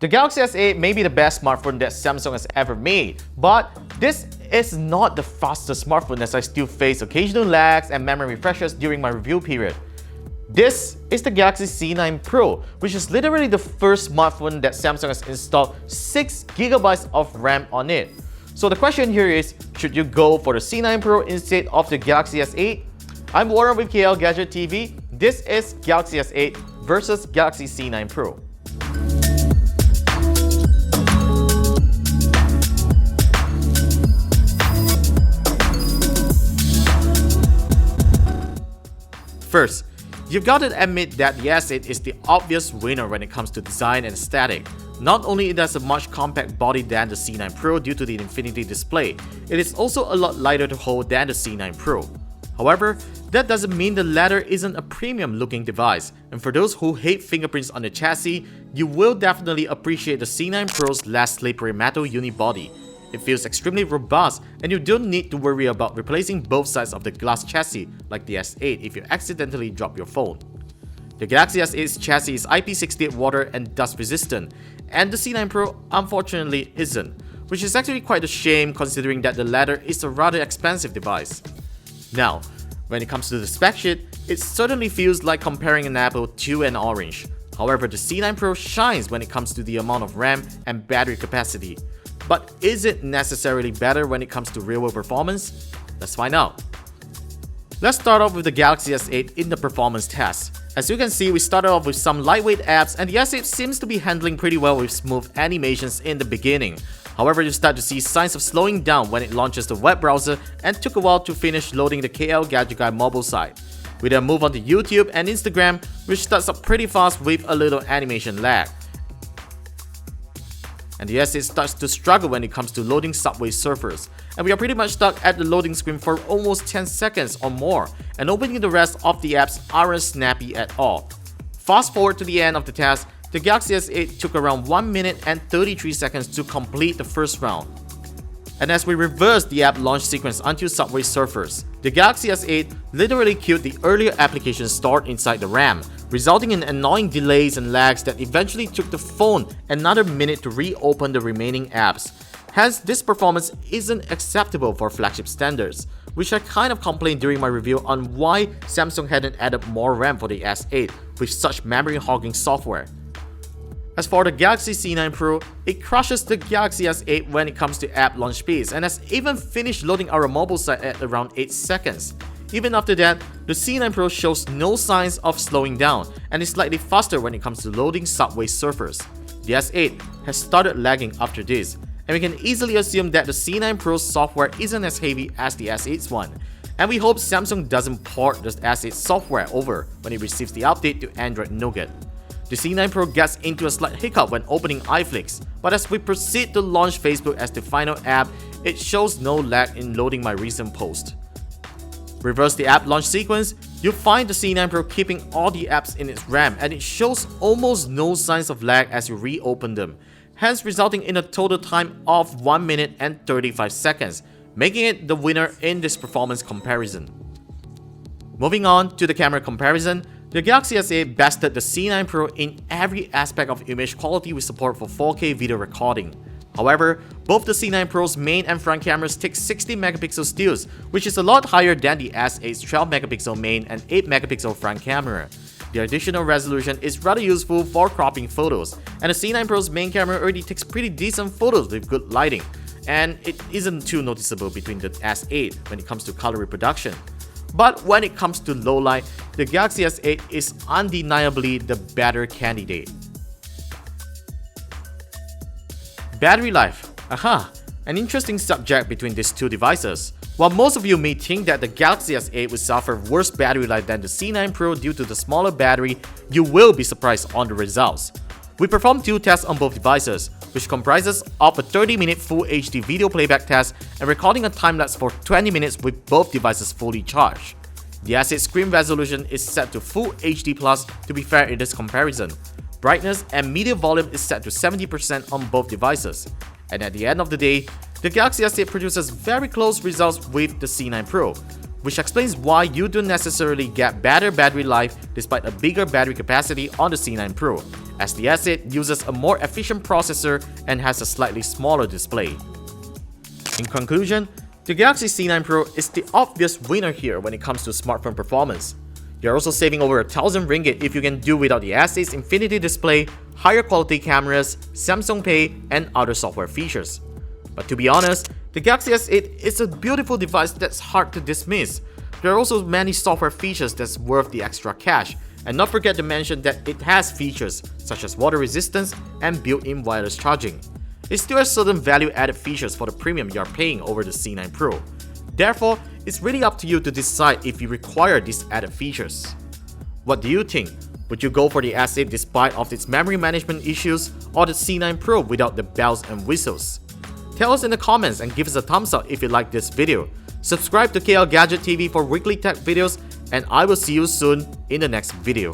The Galaxy S8 may be the best smartphone that Samsung has ever made, but this is not the fastest smartphone as I still face occasional lags and memory refreshes during my review period. This is the Galaxy C9 Pro, which is literally the first smartphone that Samsung has installed 6GB of RAM on it. So the question here is, should you go for the C9 Pro instead of the Galaxy S8? I'm Warren with KLGadgetTV. This is Galaxy S8 versus Galaxy C9 Pro. First, you've got to admit that the S8 is the obvious winner when it comes to design and aesthetic. Not only it has a much compact body than the C9 Pro due to the infinity display, it is also a lot lighter to hold than the C9 Pro. However, that doesn't mean the latter isn't a premium looking device, and for those who hate fingerprints on the chassis, you will definitely appreciate the C9 Pro's less slippery metal unibody. It feels extremely robust, and you don't need to worry about replacing both sides of the glass chassis like the S8 if you accidentally drop your phone. The Galaxy S8's chassis is IP68 water and dust resistant, and the C9 Pro unfortunately isn't, which is actually quite a shame considering that the latter is a rather expensive device. Now, when it comes to the spec sheet, it certainly feels like comparing an apple to an orange. However, the C9 Pro shines when it comes to the amount of RAM and battery capacity. But is it necessarily better when it comes to real-world performance? Let's find out. Let's start off with the Galaxy S8 in the performance test. As you can see, we started off with some lightweight apps, and the S8 seems to be handling pretty well with smooth animations in the beginning. However, you start to see signs of slowing down when it launches the web browser and took a while to finish loading the KLGadget Guide mobile site. We then move on to YouTube and Instagram, which starts up pretty fast with a little animation lag. And the S8 starts to struggle when it comes to loading Subway Surfers, and we are pretty much stuck at the loading screen for almost 10 seconds or more, and opening the rest of the apps aren't snappy at all. Fast forward to the end of the test, the Galaxy S8 took around 1 minute and 33 seconds to complete the first round. And as we reverse the app launch sequence until Subway Surfers, the Galaxy S8 literally killed the earlier applications stored inside the RAM, resulting in annoying delays and lags that eventually took the phone another minute to reopen the remaining apps. Hence, this performance isn't acceptable for flagship standards, which I kind of complained during my review on why Samsung hadn't added more RAM for the S8 with such memory hogging software. As for the Galaxy C9 Pro, it crushes the Galaxy S8 when it comes to app launch speeds and has even finished loading our mobile site at around 8 seconds. Even after that, the C9 Pro shows no signs of slowing down and is slightly faster when it comes to loading Subway Surfers. The S8 has started lagging after this, and we can easily assume that the C9 Pro's software isn't as heavy as the S8's one. And we hope Samsung doesn't port the S8 software over when it receives the update to Android Nougat. The C9 Pro gets into a slight hiccup when opening iFlix, but as we proceed to launch Facebook as the final app, it shows no lag in loading my recent post. Reverse the app launch sequence, you'll find the C9 Pro keeping all the apps in its RAM, and it shows almost no signs of lag as you reopen them, hence resulting in a total time of 1 minute and 35 seconds, making it the winner in this performance comparison. Moving on to the camera comparison, the Galaxy S8 bested the C9 Pro in every aspect of image quality with support for 4K video recording. However, both the C9 Pro's main and front cameras take 60MP stills, which is a lot higher than the S8's 12MP main and 8MP front camera. The additional resolution is rather useful for cropping photos, and the C9 Pro's main camera already takes pretty decent photos with good lighting, and it isn't too noticeable between the S8 when it comes to color reproduction. But when it comes to low light, the Galaxy S8 is undeniably the better candidate. Battery life. An interesting subject between these two devices. While most of you may think that the Galaxy S8 will suffer worse battery life than the C9 Pro due to the smaller battery, you will be surprised on the results. We performed 2 tests on both devices, which comprises of a 30-minute Full HD video playback test and recording a time-lapse for 20 minutes with both devices fully charged. The S8 screen resolution is set to Full HD+ to be fair in this comparison. Brightness and media volume is set to 70% on both devices. And at the end of the day, the Galaxy S8 produces very close results with the C9 Pro, which explains why you don't necessarily get better battery life despite a bigger battery capacity on the C9 Pro, as the S8 uses a more efficient processor and has a slightly smaller display. In conclusion, the Galaxy C9 Pro is the obvious winner here when it comes to smartphone performance. You're also saving over 1,000 ringgit if you can do without the S8's Infinity display, higher quality cameras, Samsung Pay, and other software features. But to be honest, the Galaxy S8 is a beautiful device that's hard to dismiss. There are also many software features that's worth the extra cash, and not forget to mention that it has features such as water resistance and built-in wireless charging. It still has certain value-added features for the premium you're paying over the C9 Pro. Therefore, it's really up to you to decide if you require these added features. What do you think? Would you go for the S8 despite of its memory management issues, or the C9 Pro without the bells and whistles? Tell us in the comments and give us a thumbs up if you like this video. Subscribe to KLGadgetTV for weekly tech videos, and I will see you soon in the next video.